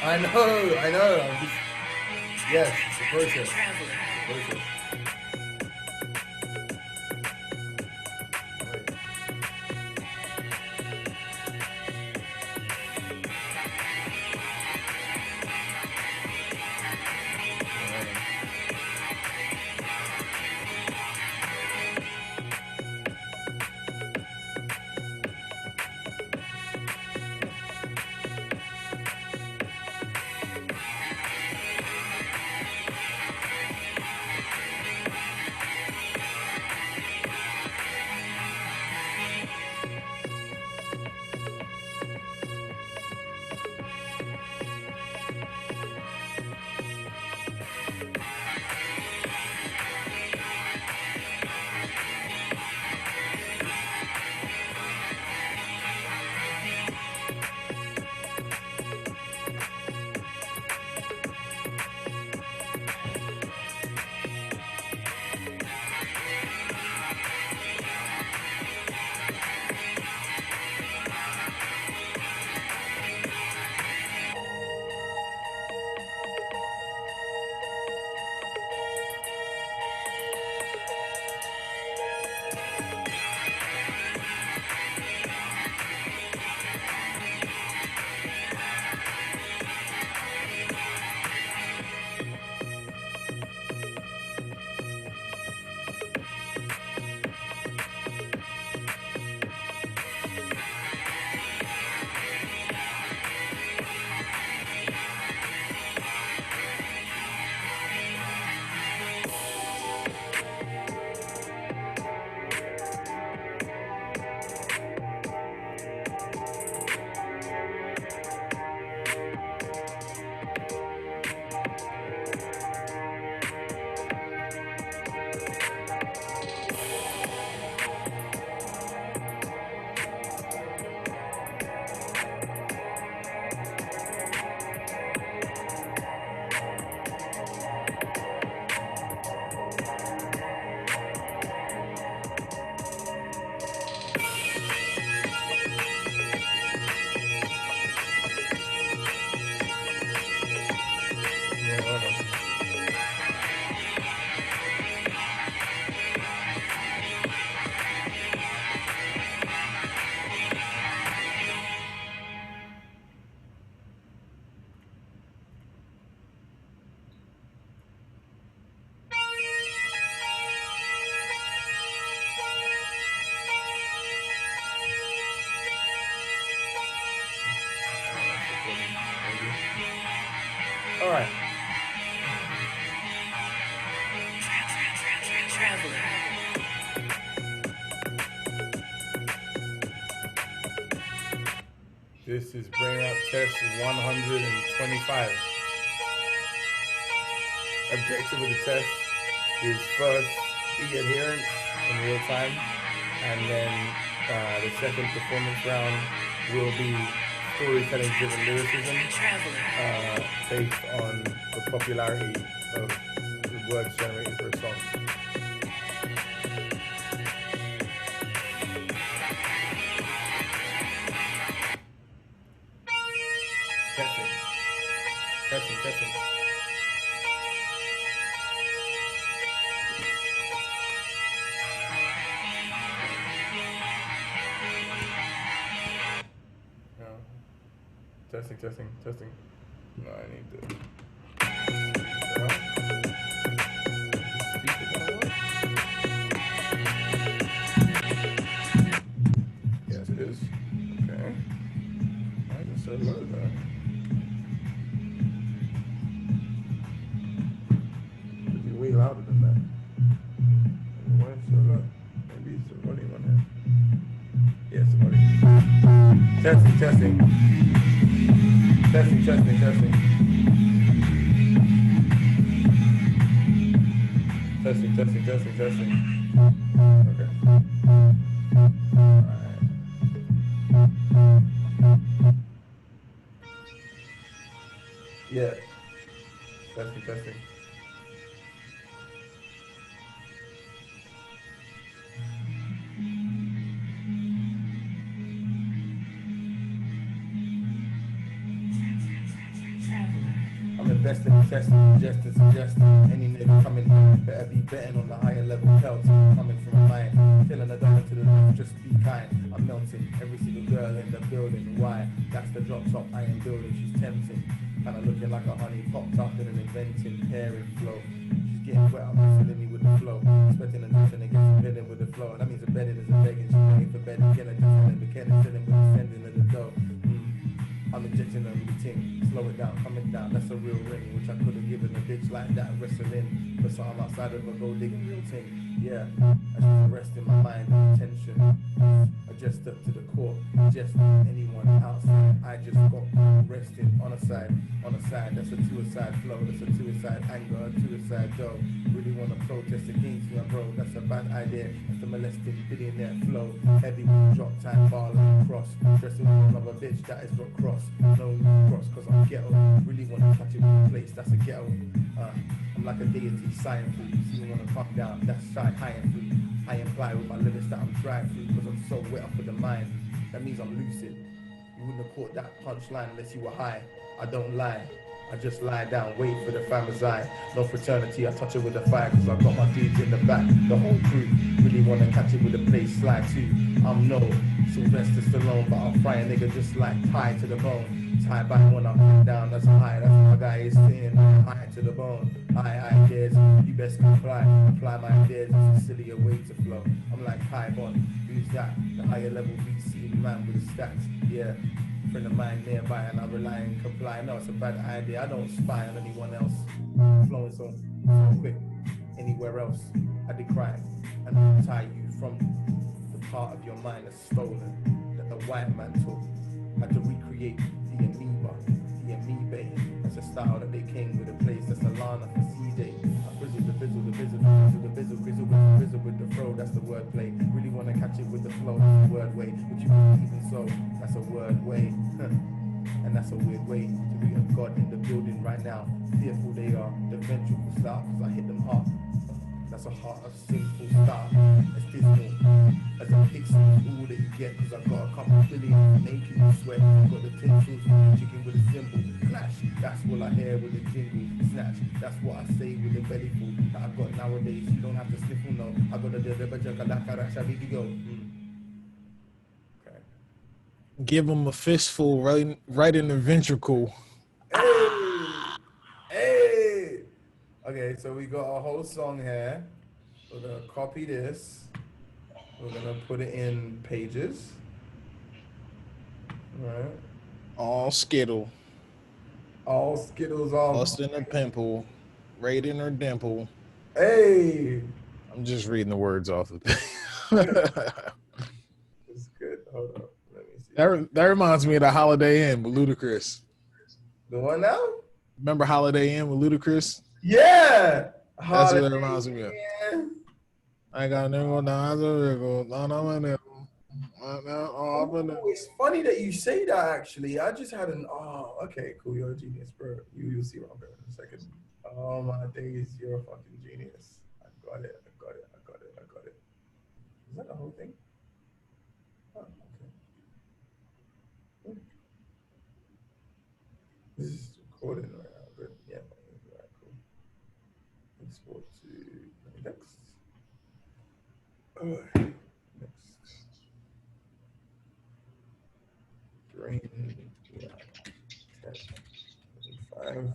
I know, I know. I'm just, yes, it's a process. It's a process. Wait. Yeah, hold on. All right. This is BrainRap Test 125. Objective of the test is first be adherence in real time, and then the second performance round will be storytelling driven lyricism based on the popularity of the words generated for a song. Testing, testing, testing. No. Testing, testing, testing. No, I need to. Speaker gonna work? Yes, it is. Okay. Why is it so low though? Should be way louder than that. Why is it so low? Maybe it's the volume on here. Yes, the volume. Testing, testing. Testing, testing, testing. Testing, testing, testing, testing. Okay. Alright. Yeah. Testing, testing. best in test, suggest. Any nigga coming, better be betting on the higher level pelts. Coming from a mind, killing a dollar to the left, just be kind. I'm melting every single girl in the building. Why? That's the drop top I am building. She's tempting, kinda looking like a honey popped up in an inventing pairing flow. She's getting wet up, filling me with the flow. Expecting a nothing and gets bedding with the flow. That means a bedding is a begging. She's paying for bedding, again, just telling the Ken, filling with the sending of the dough. I'm injecting her with the ting, slow it down, coming down, that's a real ring, which I could have given a bitch like that, wrestling, but so I'm outside of a gold digging real ting, yeah, I should rest in my mind, tension, I just up to the court, just anyone outside, I just got resting on a side, that's a suicide flow, that's a suicide anger, a suicide dough, really want to protest against me, bro, that's a bad idea, that's the molesting billionaire flow, heavy drop time, ball and cross, dressing with another bitch, that is what cross, no cross, cause I'm ghetto, really want to catch it with a place, that's a ghetto, I'm like a deity, sighing through, see me wanna come down, that's shy, high and free, I imply with my lyrics that I'm driving through, cause I'm so wet up with the mind, that means I'm lucid, you wouldn't have caught that punchline unless you were high, I don't lie, I just lie down, wait for the family eye. No fraternity, I touch it with a fire, cause I got my dudes in the back. The whole crew really wanna catch it with a place slide too. I'm no Sylvester Stallone, but I'll fry a nigga just like tie to the bone. Tie back when I come down, that's high, that's my guy is saying high to the bone. High ideas, you best comply. Apply my ideas, it's a sillier way to flow. I'm like Kai Bond, who's that? The higher level VC man with the stats, yeah. Friend of mine nearby and I rely and comply. No, it's a bad idea. I don't spy on anyone else. Flowing so quick anywhere else. I decry and tie you from the part of your mind that's stolen that the white man took. Had to recreate the amoeba, the amoeba. That's a style that they came with a place that's a Lana for CJ. I frizzle the fizzle, the fizzle, the fizzle, the fizzle, grizzle with the fizzle with the throw. That's the wordplay. Really wanna catch it with the flow, that's the word way. But you even so, that's a word way. And that's a weird way to be a god in the building right now. Fearful they are, the ventricle start, cause I hit them hard. That's a heart of sinful start. As dismal as a pixel, all that you get, cause I've got a couple billion making you sweat. I've got the tinsels, chicken with a symbol. Clash, that's all I hear with the jingle. Snatch, that's what I say with the belly full that I've got nowadays. You don't have to sniffle, no. I got the go. Okay. Give him a fistful right in the ventricle. Hey! Okay, so we got a whole song here. We're gonna copy this. We're gonna put it in Pages. Alright. All skittle. All Skittles on. Busting a pimple. Right in her dimple. Hey! I'm just reading the words off of it. It's good. Hold up. Let me see. That reminds me of the Holiday Inn with Ludacris. The one now? Remember Holiday Inn with Ludacris? Yeah! That's what it reminds me of. I got no It's funny that you say that, actually. I just had okay, cool. You're a genius, bro. You'll see what I'm doing in a second. Oh, my days. You're a fucking genius. I got it. Is that the whole thing? Oh, okay. This is recording right now, but yeah, right, cool. Export to next. Next. BrainRap 5.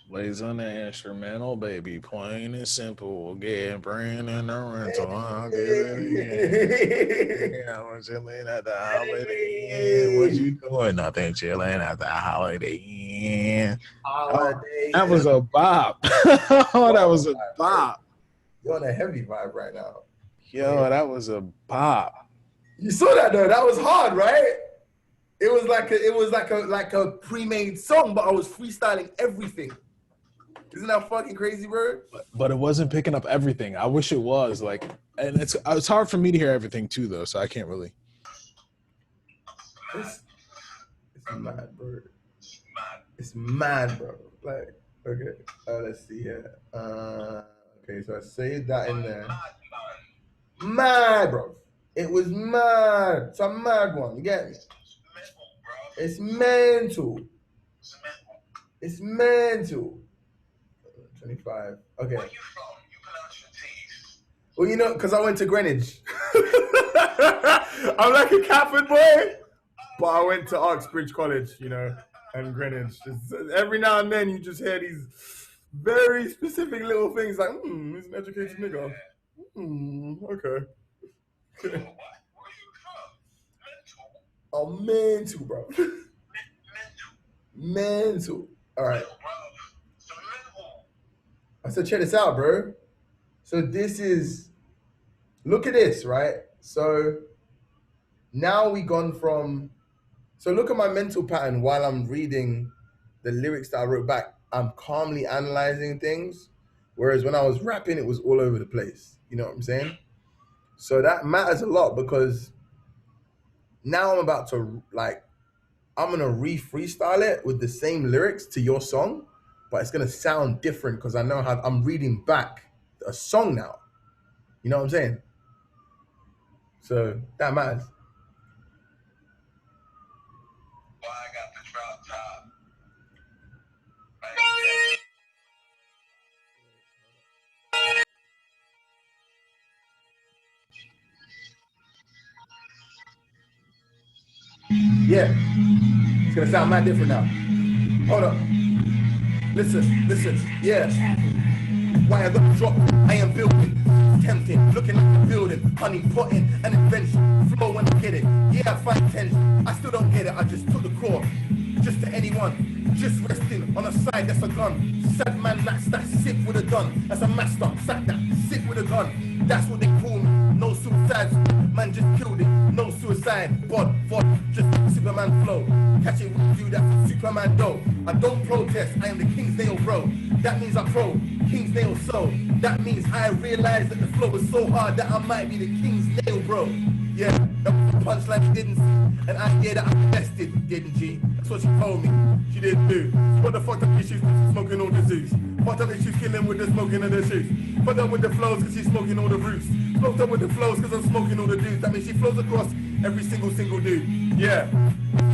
Plays on the instrumental, baby, plain and simple. Get brain in the rental. I'll get it again. I'm chilling at the Holiday Inn. What you doing? Nothing, chilling at the Holiday Inn. That was a bop. That was a bop. You're on a heavy vibe right now. Yo, that was a bop. You saw that though. That was hard, right? It was like a pre-made song, but I was freestyling everything. Isn't that fucking crazy, bro? But it wasn't picking up everything. I wish it was like, and it's hard for me to hear everything too, though. So I can't really. It's mad, bro. It's mad, bro. Like, okay, let's see here. Okay, so I saved that in there. Mad, bro. It was mad. It's a mad one. You get me? It's mental. It's mental. 25. Okay. Where you from? You pronounce your T's. Well, you know, because I went to Greenwich. I'm like a Catford boy, but I went to Oxbridge College, you know, and Greenwich. Just, every now and then you just hear these very specific little things like, he's an educated nigga. Okay. So what? Where you from? Mental. Oh, mental, bro. Mental. Mental. All right. Yo, bro. So mental. I said, check this out, bro. So this is, look at this, right? So now we gone from, so look at my mental pattern while I'm reading the lyrics that I wrote back. I'm calmly analyzing things. Whereas when I was rapping, it was all over the place. You know what I'm saying? So that matters a lot because now I'm about to I'm gonna freestyle it with the same lyrics to your song, but it's gonna sound different because I know how I'm reading back a song now. You know what I'm saying? So that matters. Why I got the drop top. Right. Yeah, it's gonna sound mad different now. Hold up. Listen, yeah. Why I got the drop, I am building, tempting, looking at the building, honey potting, an invention, flow when I get it. Yeah, I find tension, I still don't get it, I just took the core, just to anyone, just resting on a side that's a gun. Sad man, that's sick with a gun, that's a master, sat that, sick with a gun, that's what they call me. No suicides, man just killed it, no suicide, bod, just Superman flow. Catch it with you, that's Superman dough. I don't protest, I am the King's nail, bro. That means I pro, King's nail so. That means I realize that the flow is so hard that I might be the King's nail, bro. Yeah, that was the punchline you didn't see. And I hear that I invested, didn't G? That's what she told me. She didn't do. What the fuck up issues smoking all the Zeus? Fucked up issues killing with the smoking of the shoes. Fucked up with the flows cause she's smoking all the roots. Smoked up with the flows cause I'm smoking all the dudes. That means she flows across every single dude. Yeah.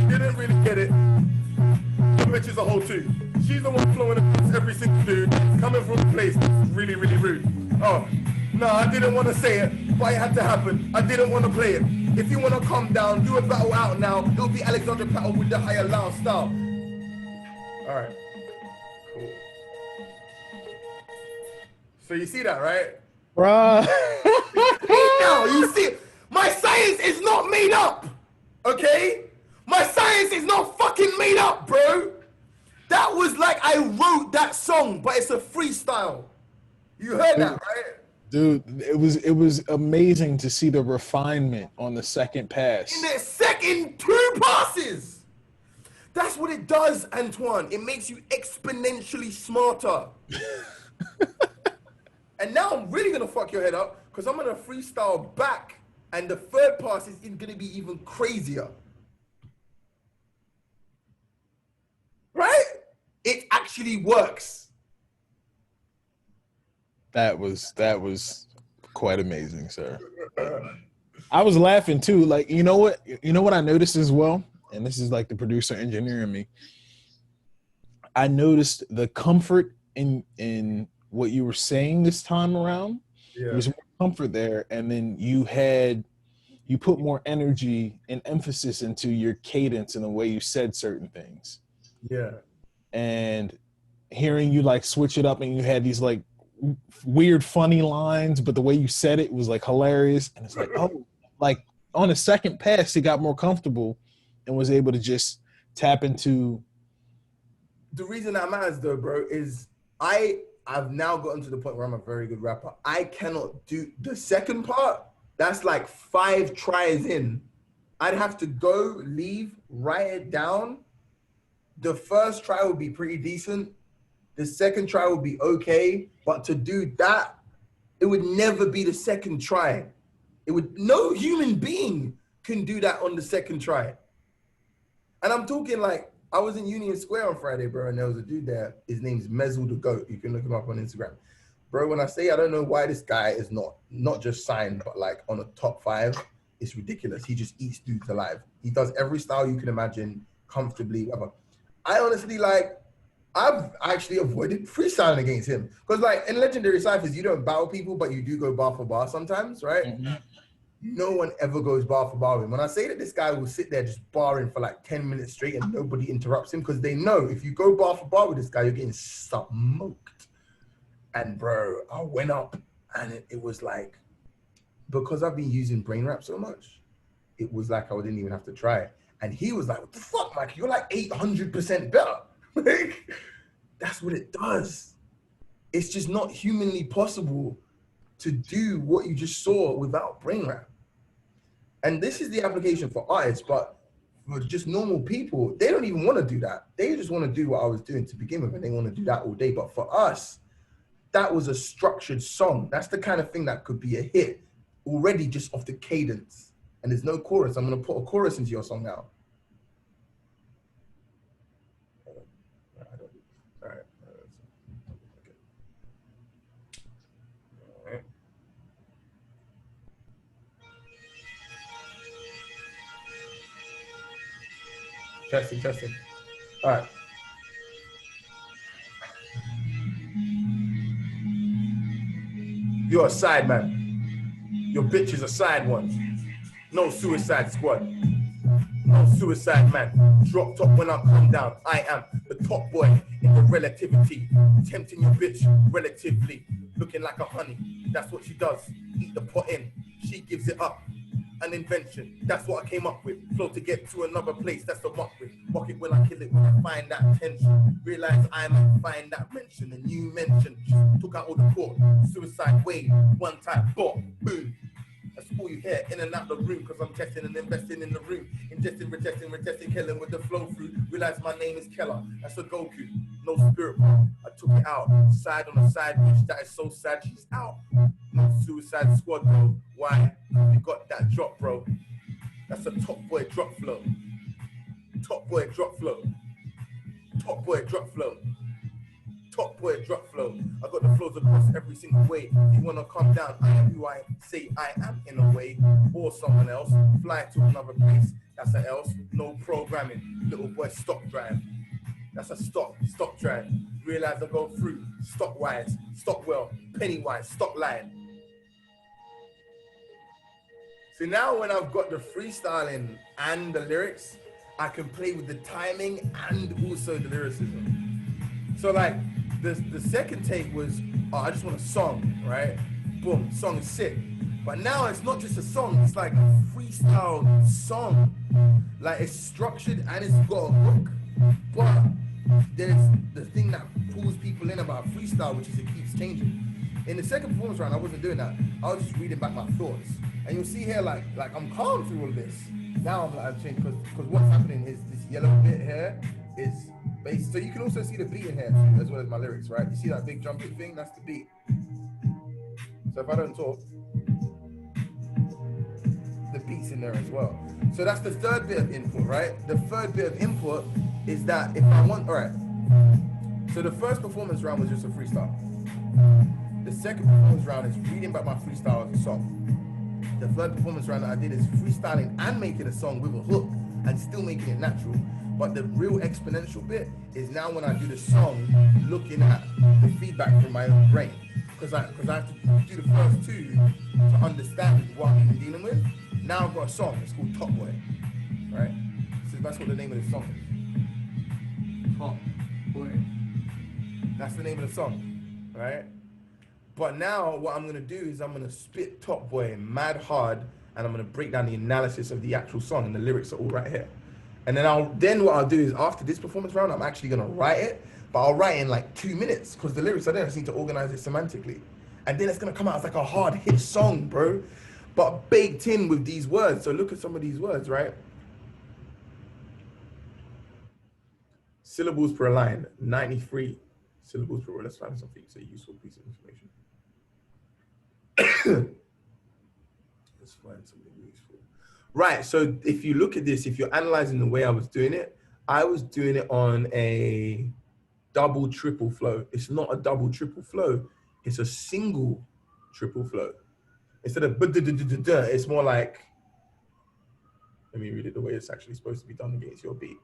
Didn't really get it. The bitch is a whole two. She's the one flowing across every single dude. Coming from a place that's really, really rude. Oh, no, I didn't want to say it, but it had to happen. I didn't want to play it. If you want to calm down, do a battle out now. It'll be Alexander Battle with the higher loud style. All right. Cool. So you see that, right? Bruh. Now, you see, my science is not made up, okay? My science is not fucking made up, bro. That was like I wrote that song, but it's a freestyle. You heard that, right? Dude, it was amazing to see the refinement on the second pass. In the second 2 passes. That's what it does, Antoine. It makes you exponentially smarter. And now I'm really gonna fuck your head up because I'm gonna freestyle back, and the third pass is gonna be even crazier. Right? It actually works. That was quite amazing, sir. I was laughing too. Like, you know what I noticed as well? And this is like the producer engineer in me. I noticed the comfort in what you were saying this time around. Yeah. There was more comfort there, and then you put more energy and emphasis into your cadence and the way you said certain things. Yeah. And hearing you like switch it up, and you had these like weird funny lines, but the way you said it was like hilarious. And it's like, oh, like on the second pass, he got more comfortable and was able to just tap into. The reason that matters though, bro, is I've now gotten to the point where I'm a very good rapper. I cannot do the second part. That's like 5 tries in. I'd have to go, leave, write it down. The first try would be pretty decent. The second try would be okay. But to do that, it would never be the second try. No human being can do that on the second try. And I'm talking like, I was in Union Square on Friday, bro, and there was a dude there. His name's Mezzle the Goat. You can look him up on Instagram. Bro, when I say I don't know why this guy is not just signed, but like on a top 5, it's ridiculous. He just eats dudes alive. He does every style you can imagine comfortably. I honestly I've actually avoided freestyling against him. Because like in legendary ciphers, you don't battle people, but you do go bar for bar sometimes, right? Mm-hmm. No one ever goes bar for bar with him. When I say that this guy will sit there just barring for like 10 minutes straight and nobody interrupts him, because they know if you go bar for bar with this guy, you're getting smoked. And bro, I went up and it was like, because I've been using BrainRap so much, it was like I didn't even have to try it. And he was like, what the fuck, Mike? You're like 800% better. Like, that's what it does. It's just not humanly possible to do what you just saw without BrainRap. And this is the application for artists, but for just normal people, they don't even want to do that. They just want to do what I was doing to begin with, and they want to do that all day. But for us, that was a structured song. That's the kind of thing that could be a hit already just off the cadence. And there's no chorus. I'm going to put a chorus into your song now. All right. All right. Testing. All right. You're a side man. Your bitch is a side one. No suicide squad. No suicide man. Drop top when I come down. I am the top boy in the relativity. Tempting your bitch relatively. Looking like a honey. That's what she does. Eat the pot in. She gives it up. An invention. That's what I came up with. Flow to get to another place. That's a mock with. Mock it when I kill it. When I find that tension. Realize I might find that mention. And you mentioned. Took out all the court. Suicide wave. One time. Boom. That's all you hear in and out the room, because I'm testing and investing in the room. Ingesting, retesting, killing with the flow through. Realize my name is Keller. That's a Goku. No spirit. I took it out. Side on a side, bitch. That is so sad. She's out. No suicide squad, bro. Why? We got that drop, bro. That's a top boy drop flow. Top boy drop flow. Top boy drop flow. Top boy drop flow. I got the flows across every single way. You wanna come down, I am who I say I am in a way. Or someone else, fly to another place. That's an else, no programming. Little boy stop drive. That's a stop drive. Realize I go through, stop wise, stop well, penny wise, stop lying. So now when I've got the freestyling and the lyrics, I can play with the timing and also the lyricism. So like, the second take was, oh, I just want a song, right? Boom, song is sick. But now it's not just a song, it's like a freestyle song. Like it's structured and it's got a hook. But there's the thing that pulls people in about freestyle, which is it keeps changing. In the second performance round, I wasn't doing that. I was just reading back my thoughts. And you'll see here, like I'm calm through all this. Now I'm like, I've changed, because what's happening is this yellow bit here is bass. So you can also see the beat in here too, as well as my lyrics, right? You see that big jumping thing? That's the beat. So if I don't talk, the beat's in there as well. So that's the third bit of input, right? The third bit of input is that if I want, all right. So the first performance round was just a freestyle. The second performance round is reading back my freestyle as a song. The third performance round that I did is freestyling and making a song with a hook and still making it natural. But the real exponential bit is now when I do the song, looking at the feedback from my own brain. Because I have to do the first two to understand what I'm even dealing with. Now I've got a song, it's called Top Boy, right? So that's what the name of the song is. Top Boy. That's the name of the song, right? But now what I'm gonna do is I'm gonna spit Top Boy mad hard, and I'm gonna break down the analysis of the actual song, and the lyrics are all right here. And then what I'll do is after this performance round, I'm actually gonna write it, but I'll write in like 2 minutes because the lyrics are there. I just need to organize it semantically. And then it's gonna come out as like a hard hit song, bro. But baked in with these words. So look at some of these words, right? Syllables per line, 93 syllables per word. Let's find something, it's a useful piece of information. Let's find something useful. Right, so if you look at this, if you're analyzing the way I was doing it, I was doing it on a double triple flow. It's not a double triple flow, it's a single triple flow. Instead of it's more like, let me read it the way it's actually supposed to be done against your beat.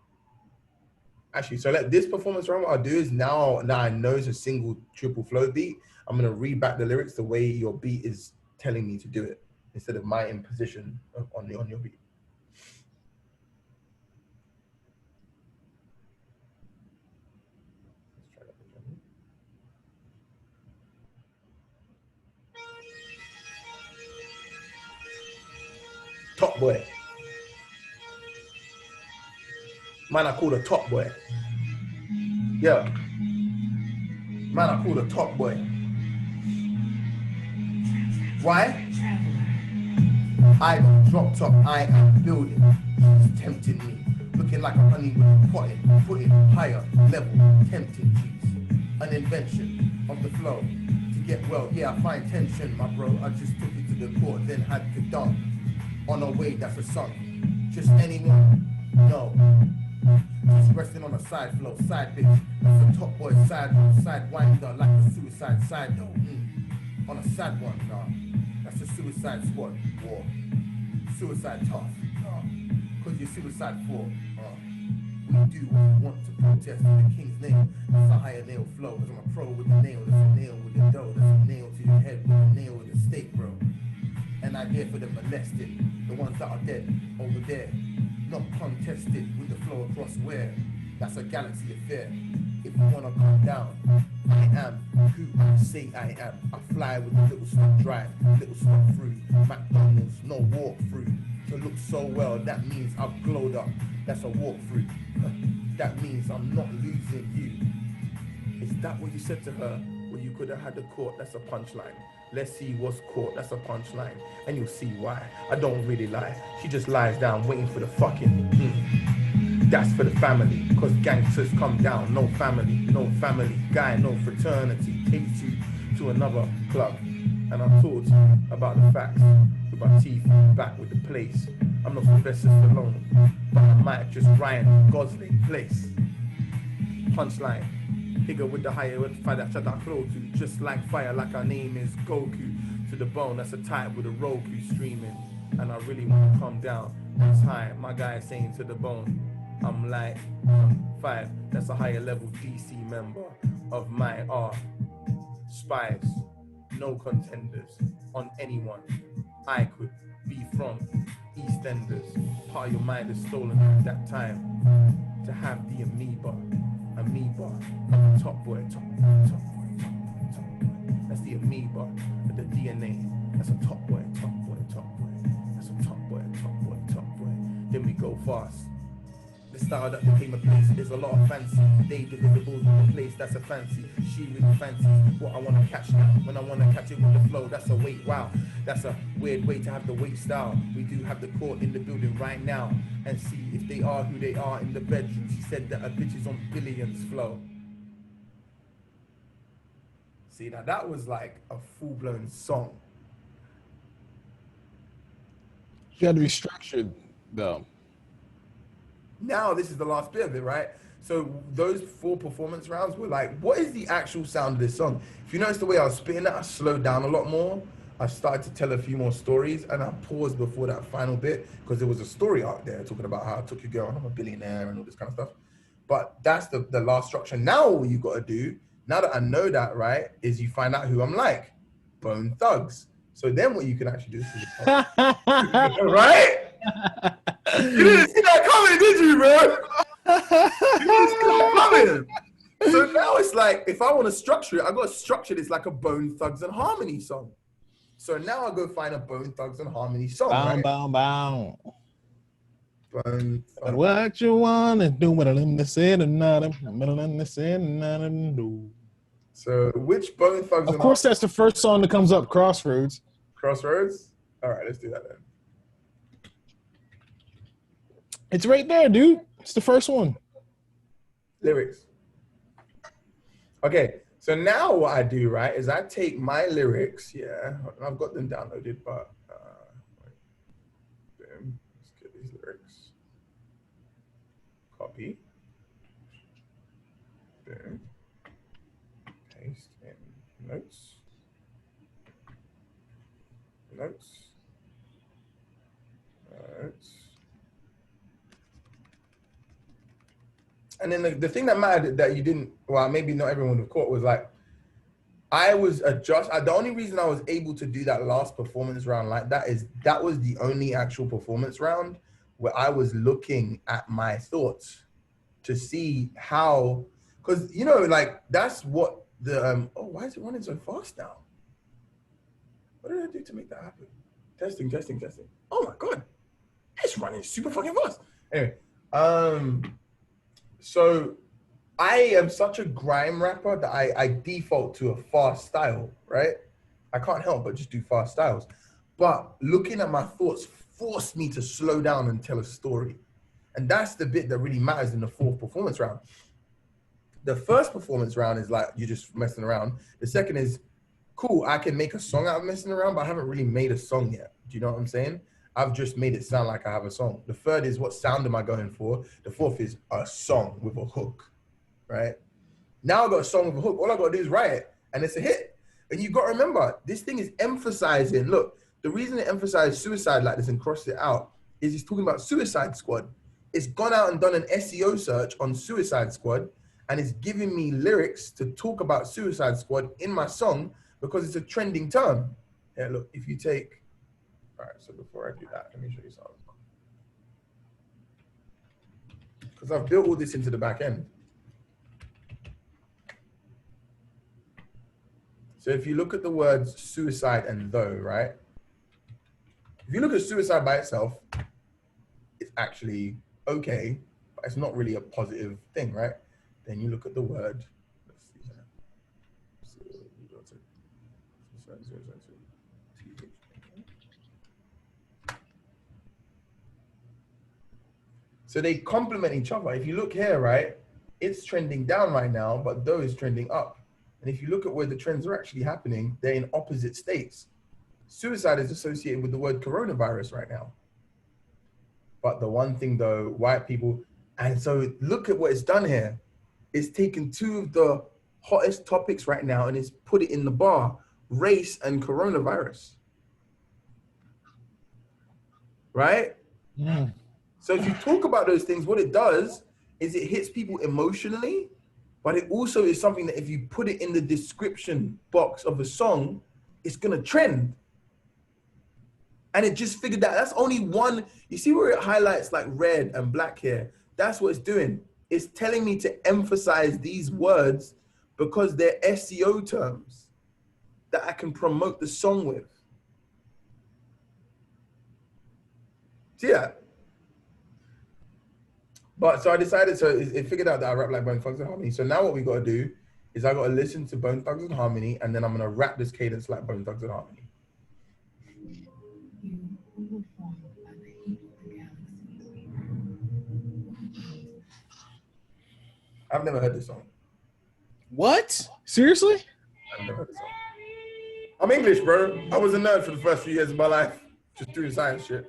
Actually, so like this performance round, what I'll do is now I know it's a single triple float beat. I'm gonna read back the lyrics the way your beat is telling me to do it, instead of my imposition on your beat. Let's try that again. Top boy. Man, I call a top boy. Yeah. Man, I call a top boy. Why? I don't drop top, I am building. It's tempting me. Looking like a honey with a potting, putting higher level, tempting G's. An invention of the flow. To get well, yeah, I find tension, my bro. I just took it to the court, then had to dunk. On a way, that's a song. Just anyone? No. Just resting on a side flow, side bitch. That's a top boy side winder, like a suicide side though. On a sad one, nah. That's a suicide squad war. Suicide tough, cause you're suicide for. We do what we want to protest in the king's name. That's a higher nail flow, cause I'm a pro with the nail. That's a nail with the dough. That's a nail to your head with a nail with the stake, bro. And I'm here for the molested, the ones that are dead over there. Not contested with the flow across where. That's a galaxy affair. If you wanna come down, I am who I say I am. I fly with a little stop drive, little stop through. McDonald's, no walk through. To look so well, that means I've glowed up. That's a walk through. That means I'm not losing you. Is that what you said to her? Well, you could have had the court, that's a punchline. Let's see what's caught, that's a punchline. And you'll see why. I don't really lie. She just lies down waiting for the fucking. That's for the family, cause gangsters come down. No family guy, no fraternity. Takes you to another club. And I talked about the facts with my teeth back with the place. I'm not Sylvester Stallone, but I might just Ryan Gosling place. Punchline. Higger with the higher fire that shut that flow to. Just like fire, like our name is Goku. To the bone, that's a type with a Roku streaming. And I really want to come down. It's high, my guy is saying to the bone. I'm like 5, that's a higher level DC member of my art. Spies, no contenders on anyone. I could be from EastEnders. Part of your mind is stolen at that time. To have the amoeba, top boy. That's the amoeba, the DNA. That's a top boy. That's a top boy. Then we go fast. The style that became a place, there's a lot of fancy. They deliverables with a place, that's a fancy. She really fancy what I wanna catch now. When I wanna catch it with the flow, that's a weight, wow. That's a weird way to have the weight style. We do have the court in the building right now. And see if they are who they are in the bedroom. She said that a bitch is on billions flow. See, now that was like a full-blown song. You got to be structured, though. Now this is the last bit of it, right? So those 4 performance rounds were like, what is the actual sound of this song? If you notice the way I was spitting that, I slowed down a lot more. I started to tell a few more stories, and I paused before that final bit because there was a story out there talking about how I took your girl and I'm a billionaire and all this kind of stuff. But that's the last structure. Now all you got to do, now that I know that, right, is you find out who I'm like. Bone Thugs. So then what you can actually do is right? You didn't see that coming, did you, bro? You didn't see that coming. So now it's like, if I want to structure it, I got to structure this like a Bone Thugs and Harmony song. So now I go find a Bone Thugs and Harmony song, right? Bound. Bone But Thugs. what you wanna do? What I'm saying and not do. So which Bone Thugs Of and course, Harmony? that's the first song that comes up. Crossroads. Crossroads? All right, let's do that then. It's right there, dude. It's the first one. Lyrics. Okay, so now what I do, right, is I take my lyrics, yeah, I've got them downloaded, but boom, let's get these lyrics. Copy. Boom. Paste in notes. And then the thing that mattered that you didn't, well, maybe not everyone would have caught was like, I was the only reason I was able to do that last performance round like that is that was the only actual performance round where I was looking at my thoughts to see how, because, you know, like that's what the, oh, why is it running so fast now? What did I do to make that happen? Testing. Oh my God, it's running super fucking fast. Anyway, so I am such a grime rapper that I default to a fast style, right? I can't help but just do fast styles. But looking at my thoughts forced me to slow down and tell a story. And that's the bit that really matters in the fourth performance round. The first performance round is like, you're just messing around. The second is, cool, I can make a song out of messing around, but I haven't really made a song yet. Do you know what I'm saying? I've just made it sound like I have a song. The third is, what sound am I going for? The fourth is a song with a hook, right? Now I've got a song with a hook. All I got to do is write it, and it's a hit. And you got to remember, this thing is emphasizing, look, the reason it emphasized suicide like this and crossed it out is it's talking about Suicide Squad. It's gone out and done an SEO search on Suicide Squad, and it's giving me lyrics to talk about Suicide Squad in my song because it's a trending term. Yeah, look, if you take, all right, so before I do that, let me show you something. Because I've built all this into the back end. So if you look at the words suicide and though, right? If you look at suicide by itself, it's actually okay, but it's not really a positive thing, right? Then you look at the word, let's see here. So they complement each other. If you look here, right, it's trending down right now, but though is trending up. And if you look at where the trends are actually happening, they're in opposite states. Suicide is associated with the word coronavirus right now. But the one thing though, white people, and so look at what it's done here. It's taken two of the hottest topics right now and it's put it in the bar, race and coronavirus. Right? Mm. So if you talk about those things, what it does is it hits people emotionally, but it also is something that if you put it in the description box of a song, it's gonna trend. And it just figured that that's only one, you see where it highlights like red and black here? That's what it's doing. It's telling me to emphasize these words because they're SEO terms that I can promote the song with. See that? But so I decided, so it figured out that I rap like Bone Thugs and Harmony. So now what we got to do is I got to listen to Bone Thugs and Harmony, and then I'm going to rap this cadence like Bone Thugs and Harmony. I've never heard this song. What? Seriously? I've never heard this song. I'm English, bro. I was a nerd for the first few years of my life, just doing science shit.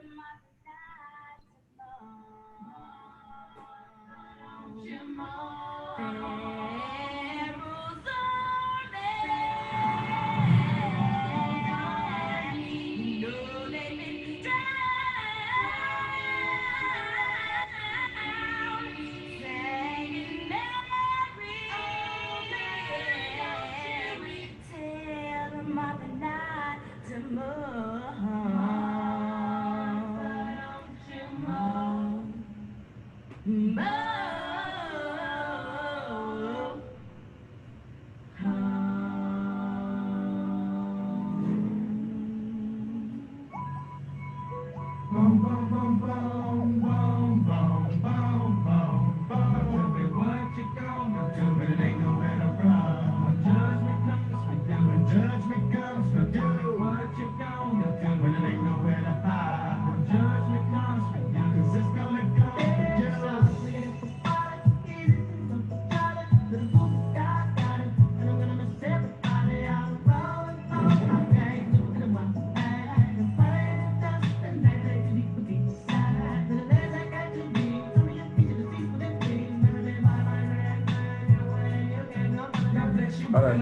All right,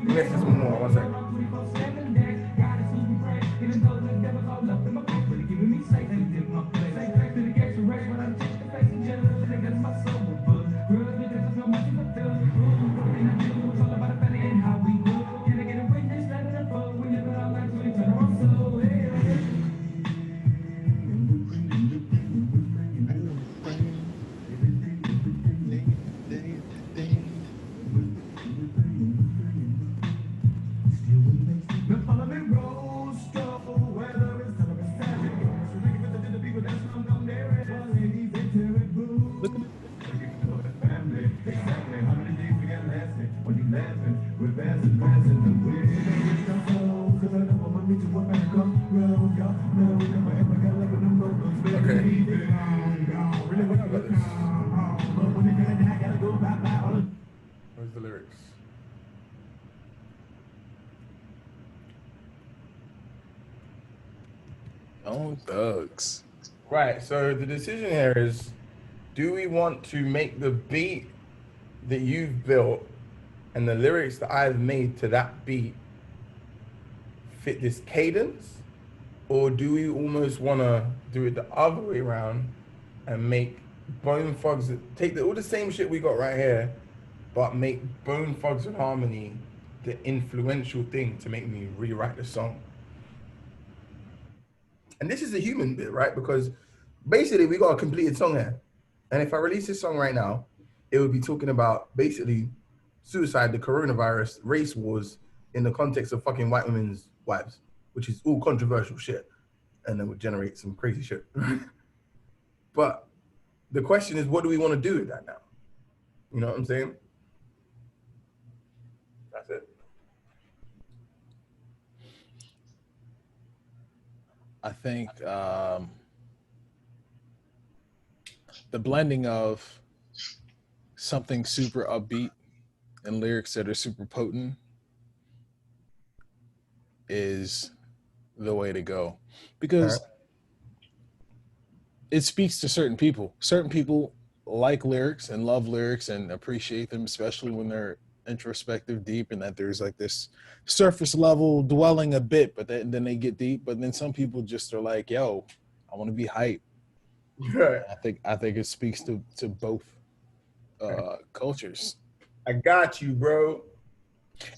let's just move on 1 second. Look at it. Okay. Really, what about this? Where's the lyrics? Oh, thugs. Right. So the decision here is: do we want to make the beat that you've built and the lyrics that I've made to that beat fit this cadence, or do we almost want to do it the other way around and make Bone Thugs take all the same shit we got right here, but make Bone Thugs and Harmony the influential thing to make me rewrite the song? And this is a human bit, right? Because basically we got a completed song here. And if I release this song right now, it would be talking about basically suicide, the coronavirus, race wars in the context of fucking white women's wives, which is all controversial shit. And it would generate some crazy shit. But the question is, what do we want to do with that now? You know what I'm saying? That's it. I think the blending of something super upbeat and lyrics that are super potent is the way to go, because it speaks to certain people. Certain people like lyrics and love lyrics and appreciate them, especially when they're introspective, deep, and that there's like this surface level dwelling a bit, but then they get deep. But then some people just are like, "Yo, I want to be hype." Right. I think it speaks to both cultures. I got you, bro.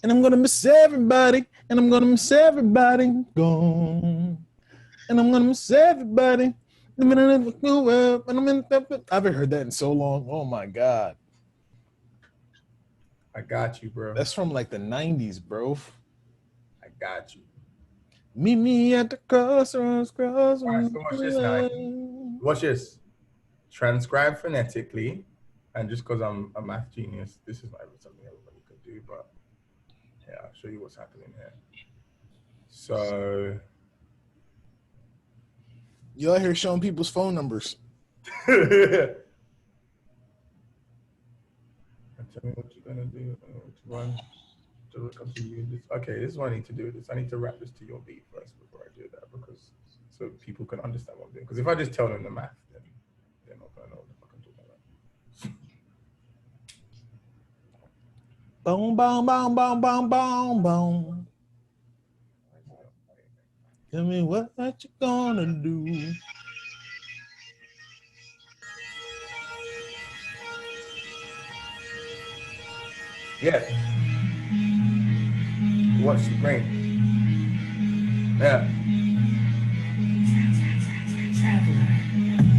And I'm gonna miss everybody, and I'm gonna miss everybody gone, and I'm gonna miss everybody. I haven't heard that in so long. Oh my god, I got you, bro. that's from like the '90s, bro. I got you. Meet me at the crossroads, crossroads. All right, so watch this now. Watch this. Transcribe phonetically, and just because I'm a math genius, this is not even something everybody could do, but yeah, I'll show you what's happening here. So You out here showing people's phone numbers. tell me what you're gonna do. Which one to look up to you? Okay, this is what I need to do. I need to wrap this to your beat first before I do that, because so people can understand what I'm doing. Because if I just tell them the math, then they're not gonna know what the fuck I'm talking about. Boom, boom, boom, boom, boom, boom, boom. Tell me what you gonna do. Yeah. Watch the brain. Yeah.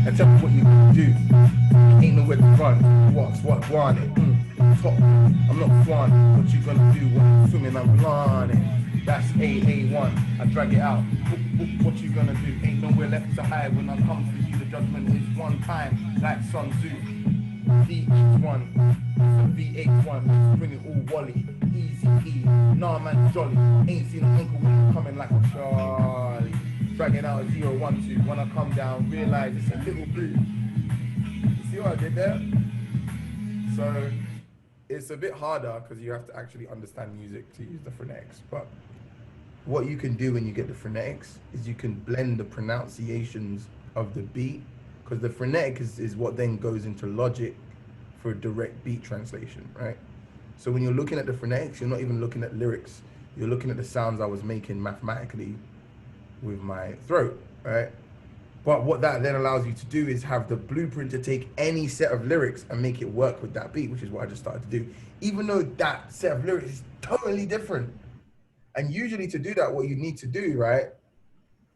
And tell me what you do. Ain't nowhere to run. What's what wanted? Top. I'm not flying. What you gonna do when I'm swimming? I'm blinding. That's AA1. I drag it out. What you gonna do? Ain't nowhere left to hide. When I come for you, the judgment is one time. Like Sun Tzu. VH1. VH1. Bring it all Wally. Easy E. Nah man, jolly. Ain't seen an uncle when coming like a Charlie. Dragging out a 012. When I come down, realize it's a little blue. You see what I did there? So it's a bit harder because you have to actually understand music to use the phonetics. But what you can do when you get the phonetics is you can blend the pronunciations of the beat, because the phonetic is what then goes into logic for direct beat translation, right? So when you're looking at the phonetics, you're not even looking at lyrics. You're looking at the sounds I was making mathematically with my throat, right? But what that then allows you to do is have the blueprint to take any set of lyrics and make it work with that beat, which is what I just started to do, even though that set of lyrics is totally different. And usually to do that, what you need to do, right,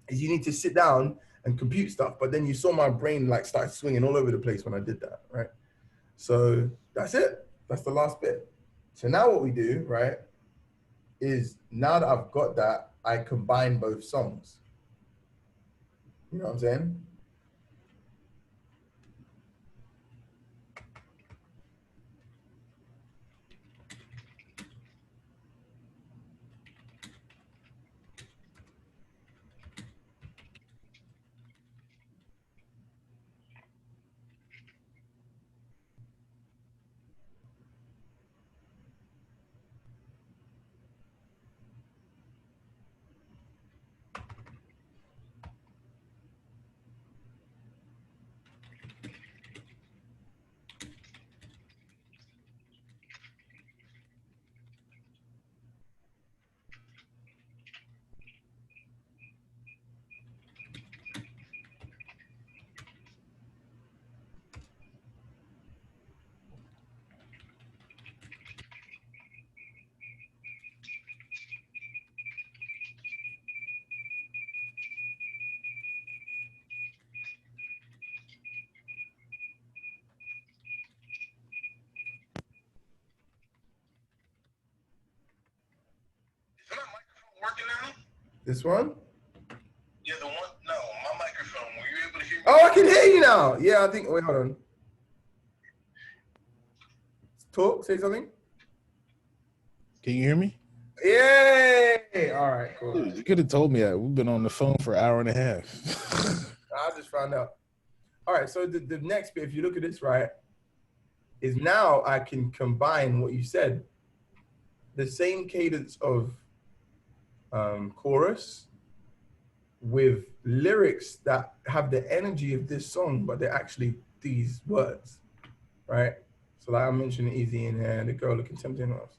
is you need to sit down and compute stuff. But then you saw my brain like start swinging all over the place when I did that, right? So that's it. That's the last bit. So now what we do, right, is now that I've got that, I combine both songs. You know what I'm saying? This one? Yeah, the one. No, my microphone. Were you able to hear me? Oh, I can hear you now. Yeah, I think. Wait, hold on. Talk. Say something. Can you hear me? Yay! All right, cool. Dude, you could have told me that. We've been on the phone for an hour and a half. I just found out. All right, so the next bit, if you look at this, right, is now I can combine what you said. The same cadence of chorus with lyrics that have the energy of this song, but they're actually these words, right? So like I mentioned Easy in here, the girl looking tempting else.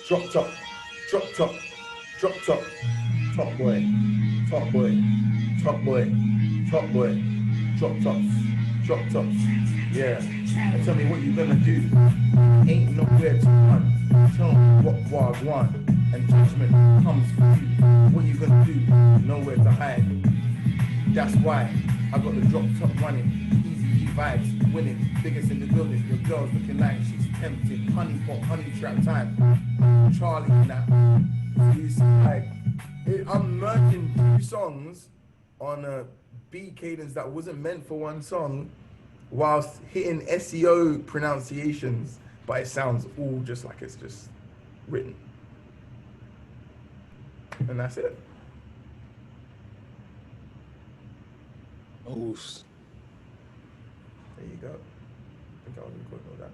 Drop top, drop top, drop top, top boy, top boy, top boy, top boy, drop tops, drop tops. Yeah. And tell me what you gonna do. Ain't nowhere to run. Tell me what I want. And judgment comes for you. What you gonna do? Nowhere to hide. That's why I got the drop top running. Easy vibes, winning. Biggest in the building. Your girl's looking like she's tempted. Honey pot, honey trap time. Charlie now. I'm merging two songs on a beat cadence that wasn't meant for one song, whilst hitting SEO pronunciations, but it sounds all just like it's just written. And that's it. Oof. There you go. I think I was recording all that.